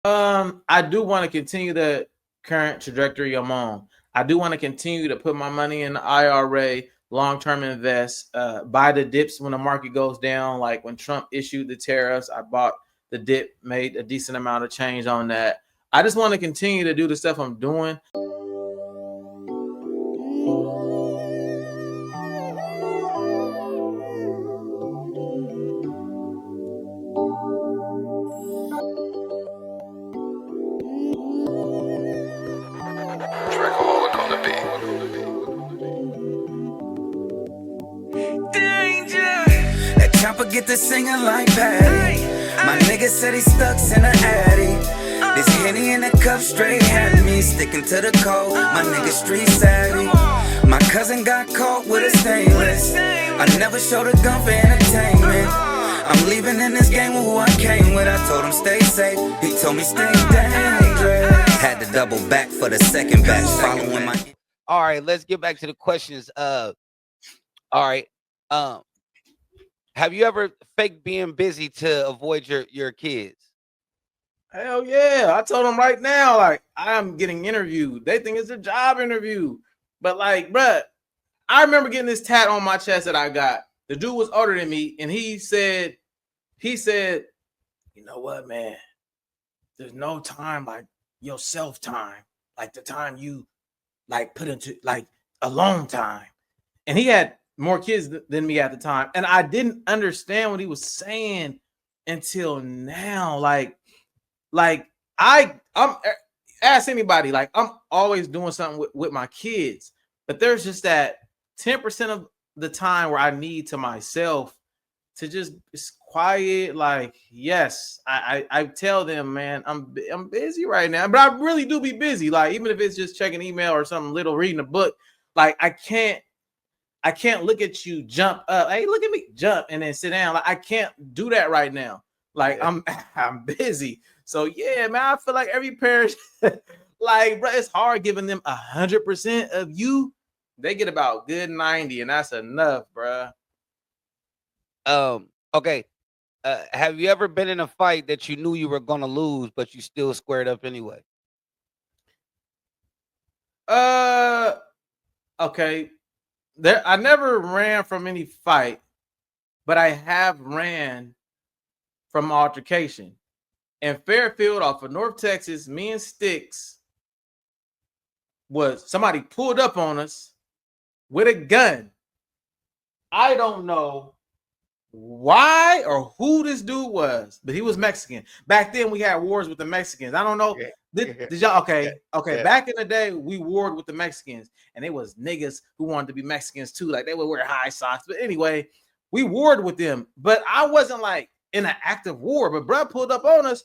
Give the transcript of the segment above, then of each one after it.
I do want to continue the current trajectory I'm on. I do want to continue to put my money in the IRA, long term invest, buy the dips when the market goes down. Like when Trump issued the tariffs, I bought the dip, made a decent amount of change on that. I just want to continue to do the stuff I'm doing. Trackaholic on the beat. That chopper get to singing like Patty. My nigga said he stuck in the Addy. This Henny in the cup straight had me sticking to the code. My nigga street savvy. My cousin got caught with a stainless. I never showed a gun for entertainment. I'm leaving in this game with who I came with. I told him stay safe. He told me stay dangerous. Had to double back for the second batch. Following my. All right, let's get back to the questions. All right. Have you ever faked being busy to avoid your kids? Hell yeah. I told them right now, like, I'm getting interviewed. They think it's a job interview. But like, bruh, I remember getting this tat on my chest that I got. The dude was older than me, and he said, you know what, man? There's no time like your self time, like the time you like put into like alone time. And he had more kids than me at the time, and I didn't understand what he was saying until now. Like I'm ask anybody, like I'm always doing something with my kids, but there's just that 10% of the time where I need to myself to just it's quiet. Like, yes, I tell them, man, I'm busy right now, but I really do be busy. Like, even if it's just checking email or something little, reading a book, like I can't look at you jump up. Hey, look at me jump and then sit down. Like I can't do that right now. Like I'm busy. So yeah, man, I feel like every parent, like, bro, it's hard giving them 100% of you. They get about good 90, and that's enough, bro. Okay. Have you ever been in a fight that you knew you were gonna lose, but you still squared up anyway? Okay. I never ran from any fight, but I have ran from altercation. In Fairfield, off of North Texas, me and Sticks was somebody pulled up on us with a gun. I don't know why or who this dude was, but he was Mexican. Back then, we had wars with the Mexicans. I don't know. Did y'all? Okay. Back in the day, we warred with the Mexicans, and it was niggas who wanted to be Mexicans too. Like they would wear high socks. But anyway, we warred with them. But I wasn't like in an active war. But bruh pulled up on us.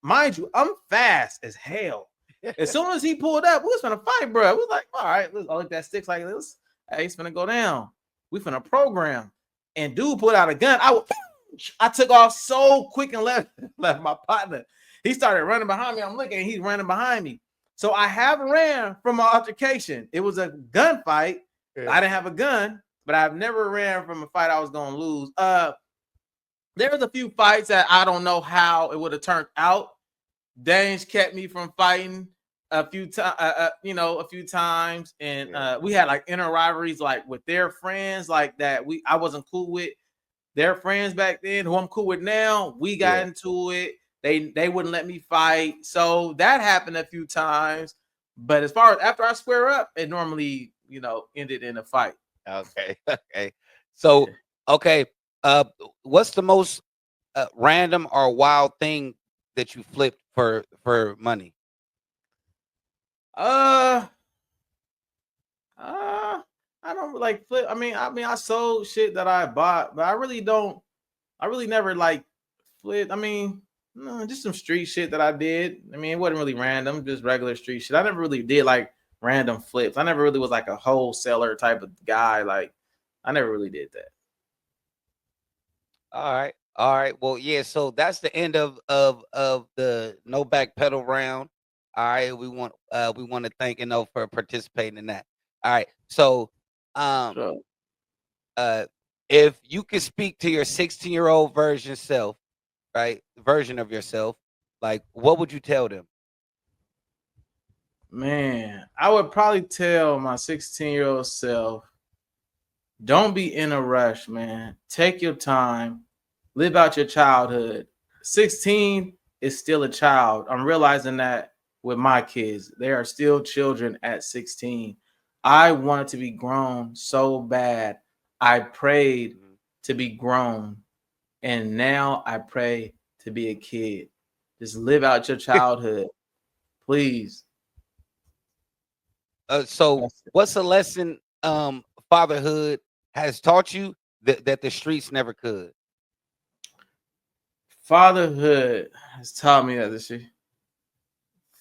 Mind you, I'm fast as hell. As soon as he pulled up, we was gonna fight, bro. We was like, all right, let's look that Sticks like this. Hey, it's gonna go down. We finna program. And dude put out a gun. I took off so quick and left my partner. He started running behind me. I'm looking, he's running behind me. So I have ran from an altercation. It was a gunfight. Yeah. I didn't have a gun, but I've never ran from a fight I was gonna lose. There was a few fights that I don't know how it would have turned out. Danes kept me from fighting a few times, and we had like inner rivalries, like with their friends, like that. I wasn't cool with their friends back then, who I'm cool with now. We got into it. They wouldn't let me fight, so that happened a few times. But as far as after I square up, it normally ended in a fight. Okay. So what's the most random or wild thing that you flipped for money? I don't like flip. I mean, I sold shit that I bought, but I really never like flip. I mean, no, just some street shit that I did. I mean, it wasn't really random, just regular street shit. I never really did like random flips. I never really was like a wholesaler type of guy. Like, I never really did that. All right. Well, yeah. So that's the end of the no back pedal round. All right. We want to thank for participating in that. All right. So, if you could speak to your 16-year-old version of yourself, Like, what would you tell them? Man, I would probably tell my 16-year-old self, don't be in a rush, man. Take your time, live out your childhood. 16 is still a child. I'm realizing that with my kids. They are still children at 16. I wanted to be grown so bad. I prayed Mhm. to be grown, and now I pray to be a kid. Just live out your childhood, please. So That's it. what's a lesson fatherhood has taught you that the streets never could? Fatherhood has taught me that this shit.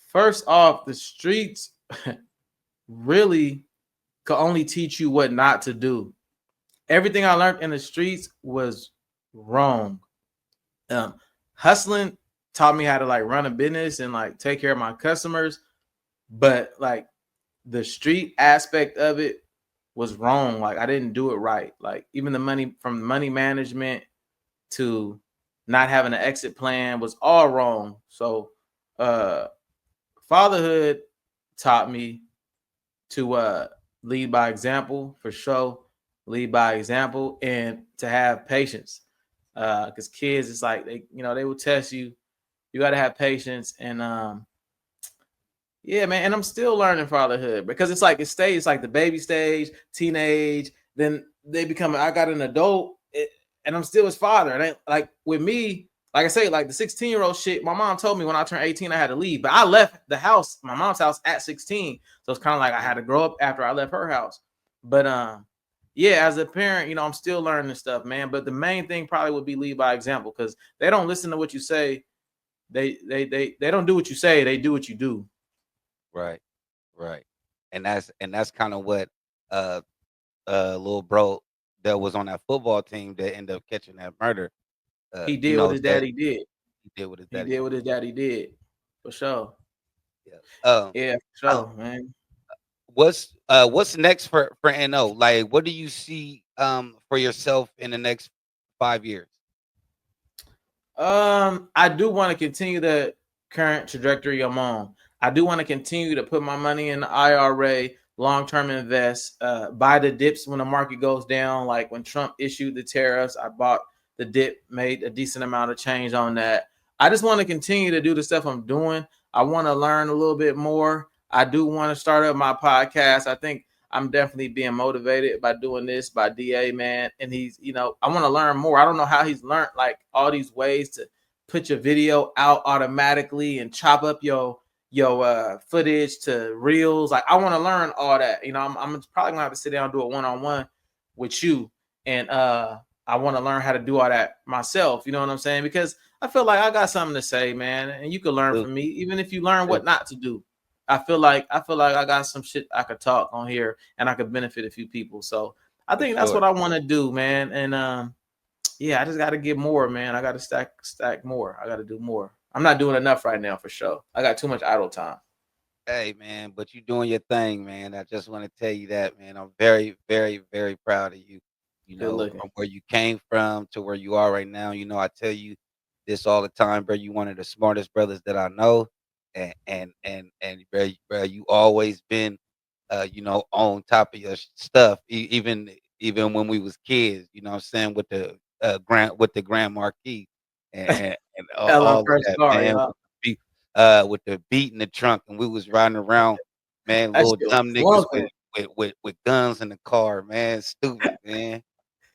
First off, the streets really could only teach you what not to do. Everything I learned in the streets was wrong. Um, Hustling taught me how to like run a business and like take care of my customers, but like the street aspect of it was wrong. Like I didn't do it right. Like even the money from money management to not having an exit plan was all wrong. So uh fatherhood taught me to lead by example for sure, lead by example, and to have patience. Because kids, it's like they will test you. You got to have patience, and yeah, man. And I'm still learning fatherhood because it's like it stays like the baby stage, teenage, then they become. I got an adult, and I'm still his father. And like with me, like I say, like the 16-year-old shit. My mom told me when I turned 18, I had to leave, but I left the house, my mom's house, at 16. So it's kind of like I had to grow up after I left her house. But yeah, as a parent, I'm still learning this stuff, man. But the main thing probably would be lead by example because they don't listen to what you say. They don't do what you say. They do what you do. Right, right. And that's kind of what uh little bro that was on that football team that ended up catching that murder. He did what his Said daddy did. he did with his He daddy. did what his daddy did. For sure. Yeah. Yeah, for Um, sure, man. what's next for NO? Like, what do you see for yourself in the next 5 years? I do want to continue the current trajectory I'm on. I do want to continue to put my money in the IRA, long term invest, buy the dips when the market goes down. Like when Trump issued the tariffs, I bought the dip, made a decent amount of change on that. I just want to continue to do the stuff I'm doing. I want to learn a little bit more. I do want to start up my podcast. I think I'm definitely being motivated by doing this by DA, man. And I want to learn more. I don't know how he's learned like all these ways to put your video out automatically and chop up your footage to reels. Like I want to learn all that. I'm probably gonna have to sit down and do a one-on-one with you. And I want to learn how to do all that myself. You know what I'm saying? Because I feel like I got something to say, man, and you can learn True, from me, even if you learn true, what not to do. I feel like I got some shit I could talk on here and I could benefit a few people. So I for think that's what sure. I want to do, man. And yeah, I just got to get more, man. I got to stack more. I got to do more. I'm not doing enough right now for sure. I got too much idle time. Hey man, but you doing your thing, man. I just want to tell you that, man. I'm very, very, very proud of you. Good looking. From where you came from to where you are right now. I tell you this all the time, bro. You one of the smartest brothers that I know, and bro, you always been, on top of your stuff, even when we was kids. You know what I'm saying, with the Grand Marquis and LM all of first that, car, man. y'all. With the beat in the trunk, and we was riding around, man. That Little shit was dumb niggas with clunking. guns in the car, man. Stupid, man.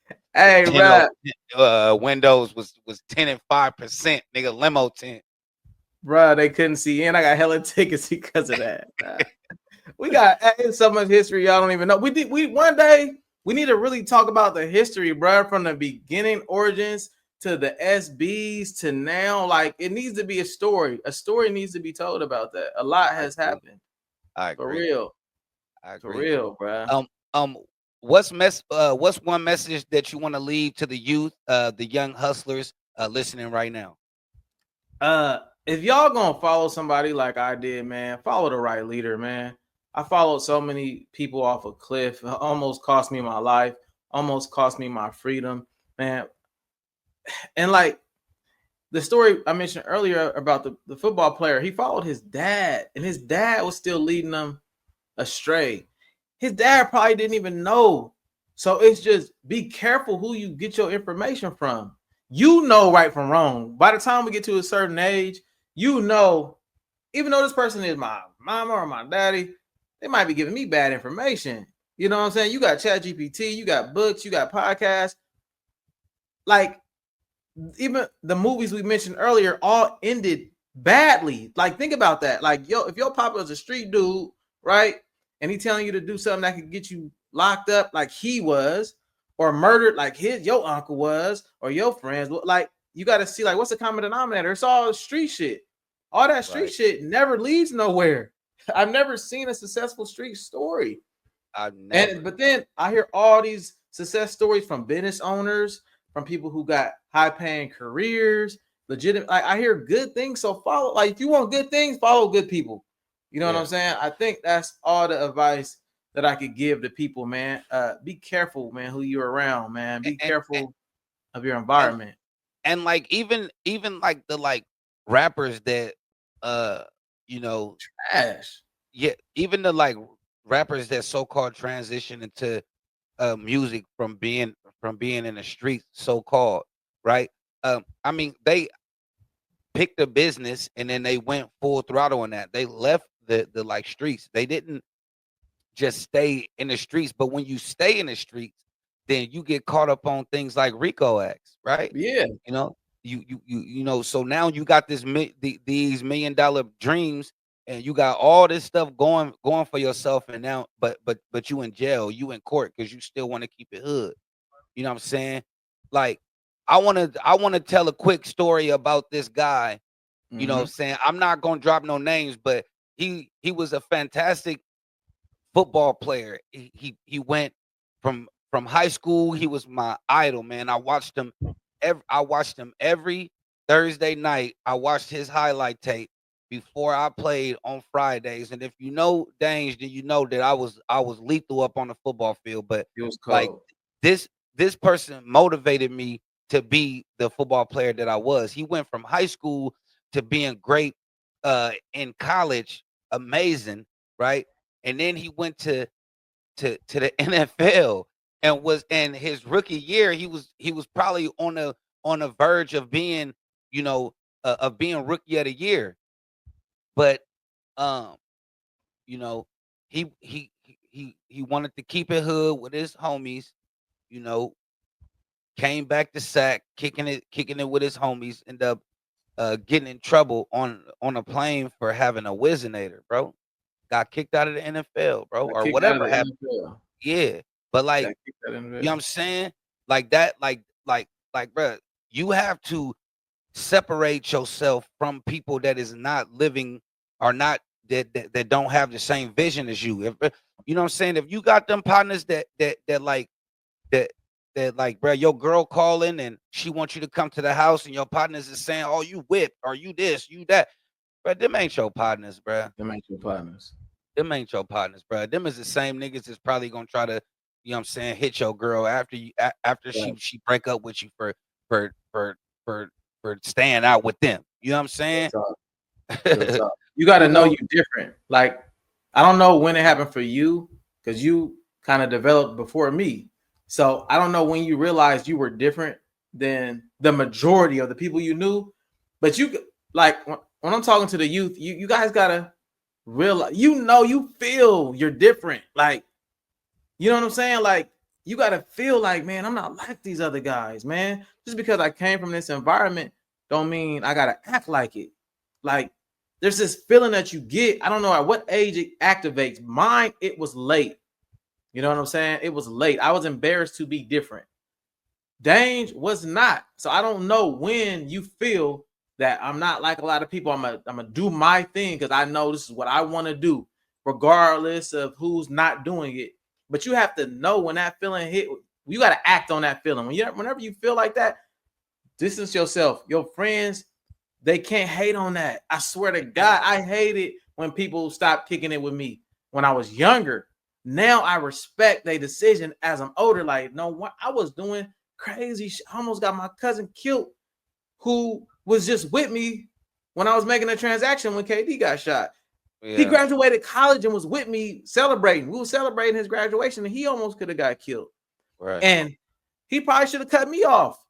The Hey, tint on bro, windows was 10 and 5%, nigga. Limo tint. they couldn't see in. I got hella tickets because of that. We got so much history y'all don't even know. We one day we need to really talk about the history, bro, from the beginning origins to the SBs to now. Like it needs to be a story. A story needs to be told about that. A lot I has agree. happened. I For agree. real. I For agree. real, bro. Um, um, what's one message that you want to leave to the youth, the young hustlers, listening right now? If y'all gonna follow somebody like I did, man, follow the right leader, man. I followed so many people off a cliff. It almost cost me my life, almost cost me my freedom, man. And like the story I mentioned earlier about the football player, he followed his dad, and his dad was still leading them astray. His dad probably didn't even know. So it's just be careful who you get your information from. You know right from wrong. By the time we get to a certain age, you know, even though this person is my mama or my daddy, they might be giving me bad information. You know what I'm saying? You got Chat GPT, you got books, you got podcasts. Like, even the movies we mentioned earlier all ended badly. Like, think about that. Like, yo, if your papa is a street dude, right, and he telling you to do something that could get you locked up, like he was, or murdered, like your uncle was, or your friends, like, you got to see, like, what's the common denominator? It's all street shit. All that street shit never leads nowhere. I've never seen a successful street story. But then I hear all these success stories from business owners, from people who got high paying careers, legitimate. Like, I hear good things. So follow, like, if you want good things, follow good people. You know what I'm saying? I think that's all the advice that I could give to people, man. Be careful, man, who you're around, man. Be careful of your environment. And like even like the like rappers that you know, trash. Yeah, even the like rappers that so-called transition into music from being in the streets, so-called, right? I mean, they picked a business and then they went full throttle on that. They left the like streets. They didn't just stay in the streets, but when you stay in the streets, then you get caught up on things like RICO acts, right? Yeah. You know, you know, so now you got these $1 million dreams, and you got all this stuff going for yourself, and now but you in jail, you in court because you still want to keep it hood. You know what I'm saying? Like, I want to tell a quick story about this guy. You know what I'm saying? I'm not gonna drop no names, but he was a fantastic football player. He went from high school. He was my idol, man. I watched him every Thursday night. I watched his highlight tape before I played on Fridays. And if you know Dange, then you know that I was lethal up on the football field. But it was like this person motivated me to be the football player that I was. He went from high school to being great in college, amazing, right? And then he went to the NFL and was in his rookie year. He was probably on the verge of being, you know, of being rookie of the year. But you know, he wanted to keep it hood with his homies, you know, came back to Sac, kicking it with his homies, ended up getting in trouble on a plane for having a Whizzinator, bro. Got kicked out of the NFL, bro, or whatever happened. Yeah, but like, you know what I'm saying? Like that, like, bro, you have to separate yourself from people that is not living or not that don't have the same vision as you. If you know what I'm saying, if you got them partners that like like, bro, your girl calling and she wants you to come to the house, and your partners is saying, "Oh, you whipped, or you this, you that," but them ain't your partners, bro. Them ain't your partners. Them ain't your partners, bro. Them is the same niggas that's probably gonna try to, you know what I'm saying, hit your girl after she break up with you for staying out with them. You know what I'm saying? You got to know you different. Like, I don't know when it happened for you, because you kind of developed before me. So I don't know when you realized you were different than the majority of the people you knew. But you, like, when I'm talking to the youth, you guys gotta realize, you feel you're different. Like, you know what I'm saying? Like, you gotta feel like, man, I'm not like these other guys, man. Just because I came from this environment don't mean I gotta act like it. Like, there's this feeling that you get. I don't know at what age it activates. Mine, it was late. You know what I'm saying? It was late. I was embarrassed to be different. Dange was not. So I don't know when you feel that I'm not like a lot of people. I'm gonna do my thing because I know this is what I want to do, regardless of who's not doing it. But you have to know when that feeling hit. You got to act on that feeling. Whenever you feel like that, distance yourself. Your friends, they can't hate on that. I swear to God, I hated when people stopped kicking it with me when I was younger. Now I respect their decision as I'm older. Like, no, what I was doing crazy shit. I almost got my cousin killed, who was just with me when I was making a transaction when KD got shot. He Yeah. graduated college and was with me celebrating. We were celebrating his graduation, and he almost could have got killed. Right. And he probably should have cut me off.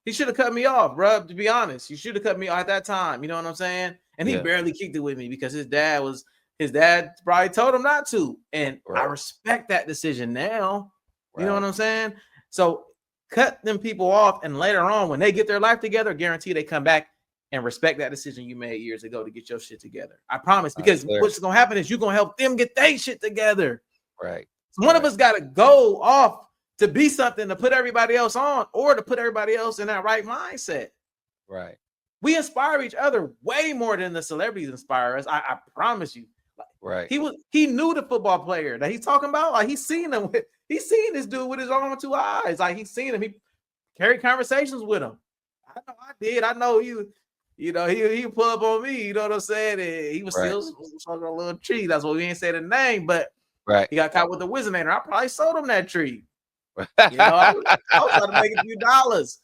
He should have cut me off, bro. To be honest, you should have cut me off at that time. You know what I'm saying? And he Yeah. barely kicked it with me because his dad probably told him not to. And I Right. respect that decision now. You know Right. what I'm saying? So cut them people off, and later on, when they get their life together, guarantee they come back and respect that decision you made years ago to get your shit together. I promise. Because Clear. what's gonna happen is you're gonna help them get their shit together. Right. So one of Right. us gotta go off to be something to put everybody else on, or to put everybody else in that right mindset. Right. We inspire each other way more than the celebrities inspire us. I promise you. Right. He knew the football player that he's talking about. Like he's seen this dude with his own two eyes. Like he's seen him. He carried conversations with him. I know I did. I know he pull up on me. You know what I'm saying? And he was Right. still smoking a little tree. That's why we ain't say the name, but Right. he got caught with the Wizinator. I probably sold him that tree. You know, I was trying to make a few dollars.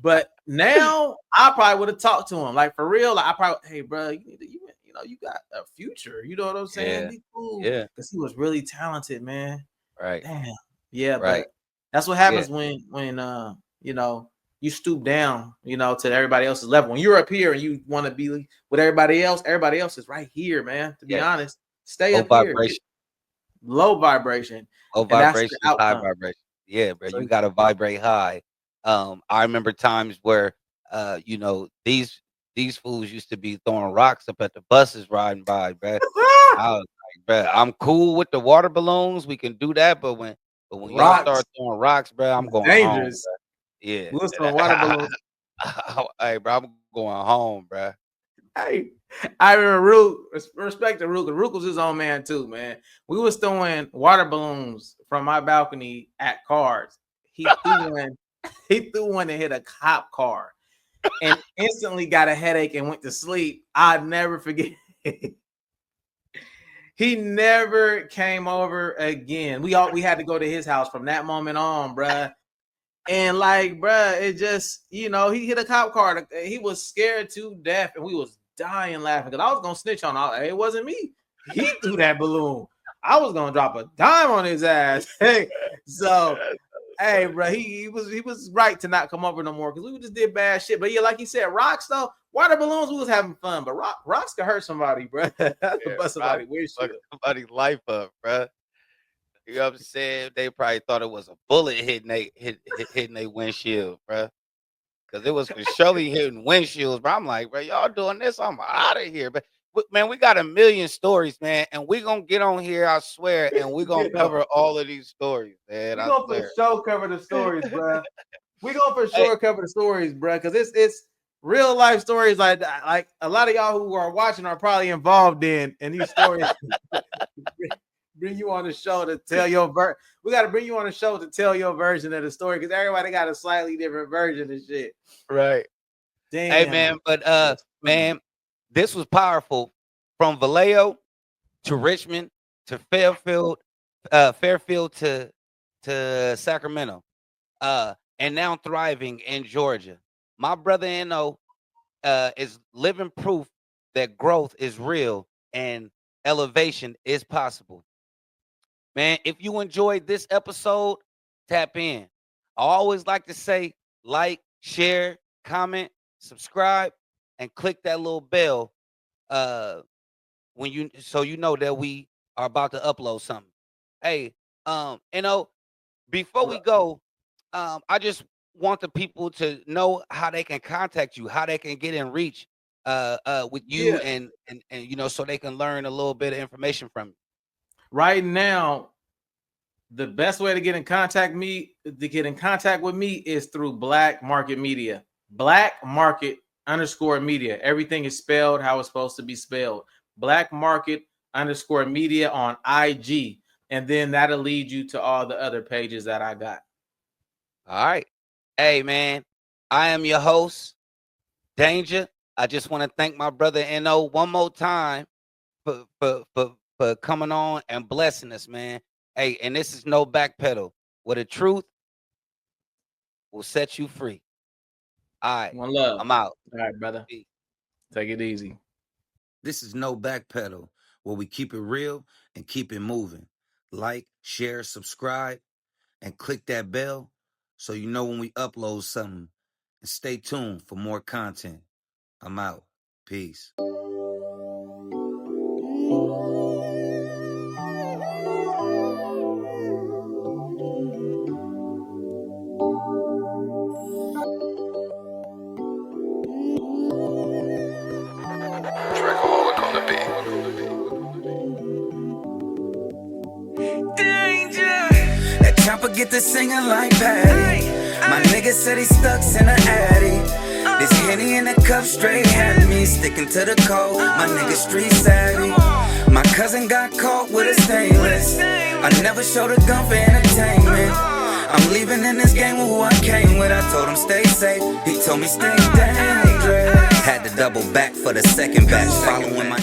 But now I probably would have talked to him. Like for real. Like I probably, hey, bro, you got a future. You know what I'm saying? Yeah. Be cool. Yeah. Because he was really talented, man. Right. Damn. Yeah, Right. but that's what happens when you stoop down, to everybody else's level. When you're up here and you want to be with everybody else is right here, man. To be Yes. honest, stay Low up here. vibration. Low vibration. Low And that's vibration the is high outcome. vibration. Yeah, bro. So You gotta vibrate high. I remember times where these fools used to be throwing rocks up at the buses riding by, bro. I was like, bro, I'm cool with the water balloons. We can do that, but when y'all rocks start throwing rocks, bro, I'm is going home, dangerous. bro. Yeah. Listen, water balloons. Hey, bro, I'm going home, bro. Hey, I remember Rook. Respect to Rook. Rook was his own man too, man. We was throwing water balloons from my balcony at cars. He threw one. He threw one and hit a cop car, and instantly got a headache and went to sleep. I'd never forget. He never came over again. We had to go to his house from that moment on, bruh. And like, bruh, it just, he hit a cop car. He was scared to death, and we was dying laughing because I was gonna snitch on all. It wasn't me. He threw that balloon. I was gonna drop a dime on his ass. So, hey, bro, he was right to not come over no more because we just did bad shit. But yeah, like you said, rocks though, water balloons, we was having fun, but rocks could hurt somebody, bro. That's Yeah, bust somebody windshield. Fuck somebody's life up, bro. You know what I'm saying? They probably thought it was a bullet hitting they windshield, bro. Because it was for surely hitting windshields, bro. I'm like, bro, y'all doing this? I'm out of here. But man, we got a million stories, man, and we gonna get on here, I swear, and we gonna cover all of these stories, man. We I gonna swear. for sure cover the stories, bro. We gonna for sure cover the stories, bro, because it's real life stories like a lot of y'all who are watching are probably involved in these stories. Bring you on the show to tell your we got to bring you on the show to tell your version of the story because everybody got a slightly different version of shit. Right. Damn. Hey, man, but man, this was powerful. From Vallejo to Richmond to Fairfield to Sacramento, and now thriving in Georgia. My brother N.O. Is living proof that growth is real and elevation is possible. Man, if you enjoyed this episode, tap in. I always like to say like, share, comment, subscribe, and click that little bell so you know that we are about to upload something. Hey, before we go, I just want the people to know how they can contact you, how they can get in reach with you, and so they can learn a little bit of information from you. Right now, the best way to get in contact with me is through Black Market Media. Black Market _media. Everything is spelled how it's supposed to be spelled. Black Market _media on IG. And then that'll lead you to all the other pages that I got. All right. Hey, man, I am your host, Danger. I just want to thank my brother N.O. one more time for coming on and blessing us, man. Hey, and this is no backpedal. Where the truth will set you free. All right. One love. I'm out. All right, brother. Peace. Take it easy. This is No Backpedal, where we keep it real and keep it moving. Like, share, subscribe, and click that bell so you know when we upload something. And stay tuned for more content. I'm out. Peace. Trackaholic on the beat. That chopper get to singing like Patty. My nigga said he stuck in the Addy. This Henny in the cup straight had me sticking to the code. My nigga street savvy. My cousin got caught with a stainless. I never showed a gun for entertainment. I'm leaving in this game with who I came with. I told him stay safe. He told me stay dangerous. Had to double back for the second batch, following my